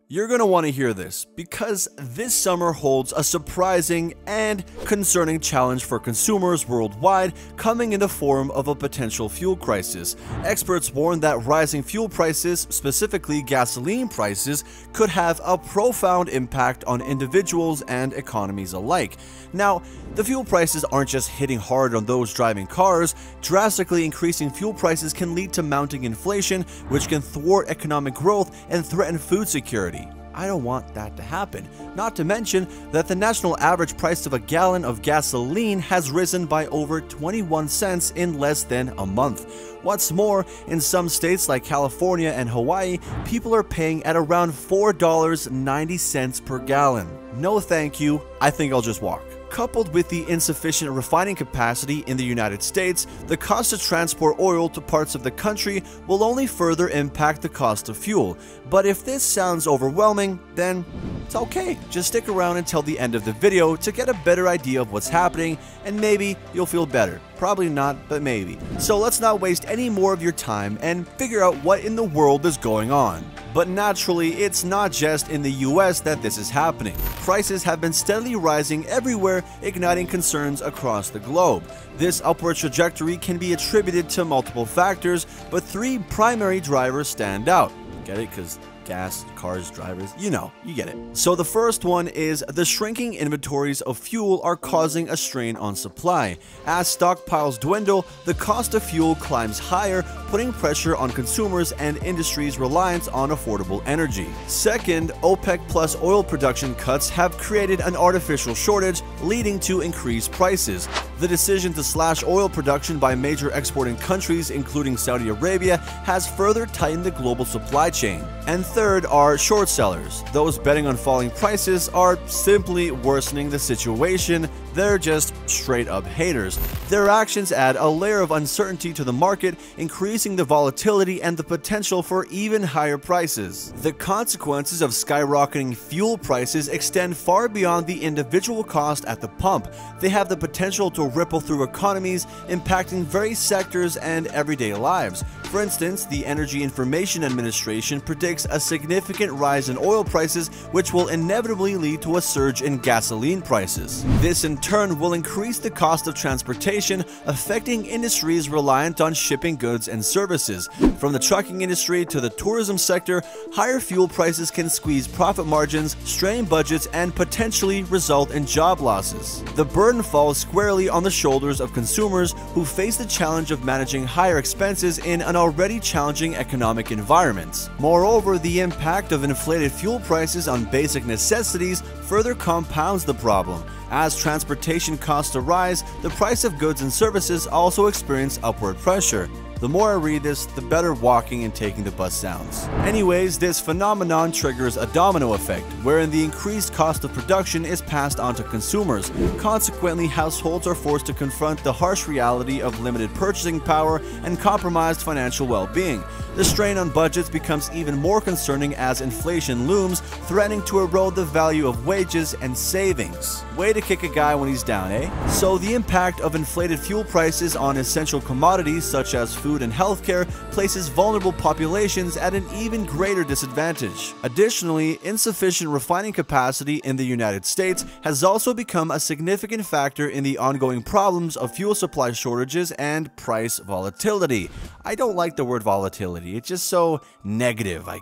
You're going to want to hear this because this summer holds a surprising and concerning challenge for consumers worldwide, coming in the form of a potential fuel crisis. Experts warn that rising fuel prices, specifically gasoline prices, could have a profound impact on individuals and economies alike. Now, the fuel prices aren't just hitting hard on those driving cars. Drastically increasing fuel prices can lead to mounting inflation, which can thwart economic growth and threaten food security. I don't want that to happen. Not to mention that the national average price of a gallon of gasoline has risen by over 21 cents in less than a month. What's more, in some states like California and Hawaii, people are paying at around $4.90 per gallon. No thank you, I think I'll just walk. Coupled with the insufficient refining capacity in the United States, the cost to transport oil to parts of the country will only further impact the cost of fuel. But if this sounds overwhelming, then it's okay. Just stick around until the end of the video to get a better idea of what's happening, and maybe you'll feel better. Probably not, but maybe. So let's not waste any more of your time and figure out what in the world is going on. But naturally, it's not just in the US that this is happening. Prices have been steadily rising everywhere, igniting concerns across the globe. This upward trajectory can be attributed to multiple factors, but three primary drivers stand out. Get it? Because gas, cars, drivers, you get it. So the first one is the shrinking inventories of fuel are causing a strain on supply. As stockpiles dwindle, the cost of fuel climbs higher, putting pressure on consumers and industries' reliance on affordable energy. Second, OPEC plus oil production cuts have created an artificial shortage, leading to increased prices. The decision to slash oil production by major exporting countries, including Saudi Arabia, has further tightened the global supply chain. And third are short sellers. Those betting on falling prices are simply worsening the situation. They're just straight up haters. Their actions add a layer of uncertainty to the market, increasing the volatility and the potential for even higher prices. The consequences of skyrocketing fuel prices extend far beyond the individual cost at the pump. They have the potential to ripple through economies, impacting various sectors and everyday lives. For instance, the Energy Information Administration predicts a significant rise in oil prices, which will inevitably lead to a surge in gasoline prices. This in turn will increase the cost of transportation, affecting industries reliant on shipping goods and services. From the trucking industry to the tourism sector, higher fuel prices can squeeze profit margins, strain budgets, and potentially result in job losses. The burden falls squarely on the shoulders of consumers who face the challenge of managing higher expenses in an already challenging economic environment. Moreover, the impact of inflated fuel prices on basic necessities further compounds the problem. As transportation costs rise, the price of goods and services also experience upward pressure. The more I read this, the better walking and taking the bus sounds. Anyways, this phenomenon triggers a domino effect, wherein the increased cost of production is passed on to consumers. Consequently, households are forced to confront the harsh reality of limited purchasing power and compromised financial well-being. The strain on budgets becomes even more concerning as inflation looms, threatening to erode the value of wages and savings. Way to kick a guy when he's down, eh? So the impact of inflated fuel prices on essential commodities such as food and healthcare places vulnerable populations at an even greater disadvantage. Additionally, insufficient refining capacity in the United States has also become a significant factor in the ongoing problems of fuel supply shortages and price volatility. I don't like the word volatility. It's just so negative. I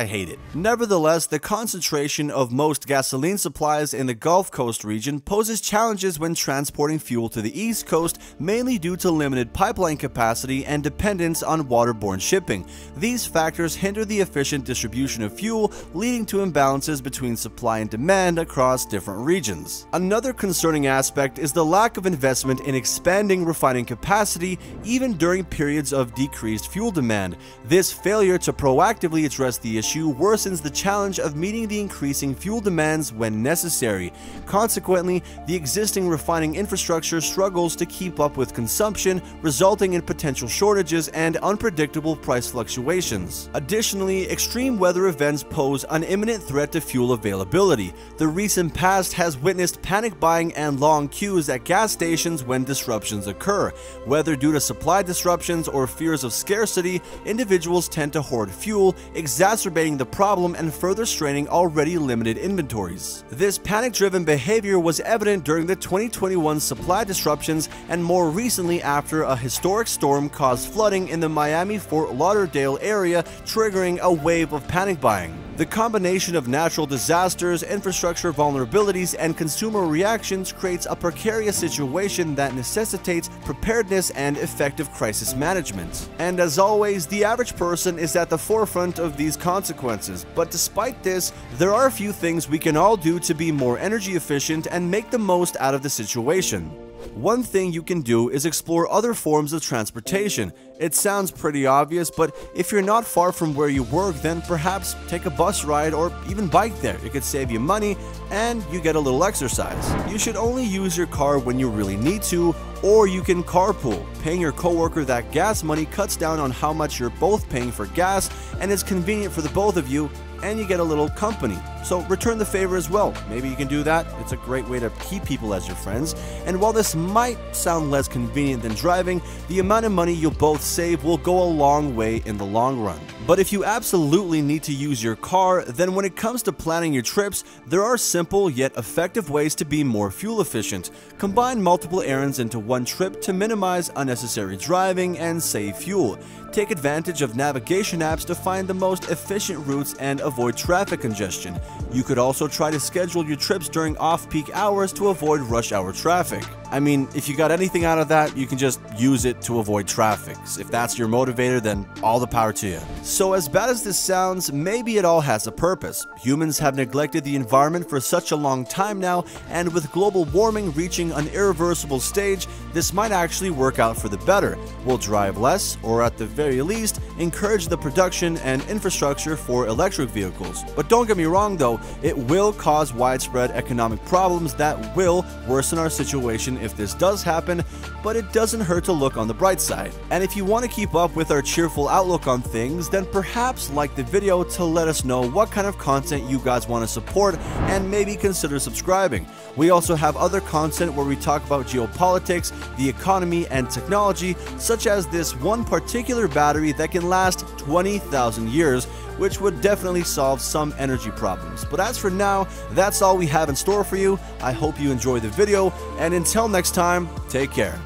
hate it. Nevertheless, the concentration of most gasoline supplies in the Gulf Coast region poses challenges when transporting fuel to the East Coast, mainly due to limited pipeline capacity and dependence on waterborne shipping. These factors hinder the efficient distribution of fuel, leading to imbalances between supply and demand across different regions. Another concerning aspect is the lack of investment in expanding refining capacity, even during periods of decreased fuel demand. This failure to proactively address the issue worsens the challenge of meeting the increasing fuel demands when necessary. Consequently, the existing refining infrastructure struggles to keep up with consumption, resulting in potential shortages and unpredictable price fluctuations. Additionally, extreme weather events pose an imminent threat to fuel availability. The recent past has witnessed panic buying and long queues at gas stations when disruptions occur. Whether due to supply disruptions or fears of scarcity, individuals tend to hoard fuel, exacerbating the problem and further straining already limited inventories. This panic-driven behavior was evident during the 2021 supply disruptions and more recently after a historic storm caused flooding in the Miami-Fort Lauderdale area, triggering a wave of panic buying. The combination of natural disasters, infrastructure vulnerabilities, and consumer reactions creates a precarious situation that necessitates preparedness and effective crisis management. And as always, the average person is at the forefront of these consequences. But despite this, there are a few things we can all do to be more energy efficient and make the most out of the situation. One thing you can do is explore other forms of transportation. It sounds pretty obvious, but if you're not far from where you work, then perhaps take a bus ride or even bike there. It could save you money and you get a little exercise. You should only use your car when you really need to, or you can carpool. Paying your coworker that gas money cuts down on how much you're both paying for gas, and it's convenient for the both of you, and you get a little company. So return the favor as well. Maybe you can do that. It's a great way to keep people as your friends. And while this might sound less convenient than driving, the amount of money you'll both save will go a long way in the long run. But if you absolutely need to use your car, then when it comes to planning your trips, there are simple yet effective ways to be more fuel efficient. Combine multiple errands into one trip to minimize unnecessary driving and save fuel. Take advantage of navigation apps to find the most efficient routes and avoid traffic congestion. You could also try to schedule your trips during off-peak hours to avoid rush hour traffic. I mean, if you got anything out of that, you can just use it to avoid traffic. If that's your motivator, then all the power to you. So as bad as this sounds, maybe it all has a purpose. Humans have neglected the environment for such a long time now, and with global warming reaching an irreversible stage, this might actually work out for the better. We'll drive less, or at the very least, encourage the production and infrastructure for electric vehicles. But don't get me wrong though, it will cause widespread economic problems that will worsen our situation if this does happen, but it doesn't hurt to look on the bright side. And if you want to keep up with our cheerful outlook on things, then perhaps like the video to let us know what kind of content you guys want to support and maybe consider subscribing. We also have other content where we talk about geopolitics, the economy, and technology, such as this one particular battery that can last 20,000 years, which would definitely solve some energy problems. But as for now, that's all we have in store for you. I hope you enjoyed the video, and until next time, take care.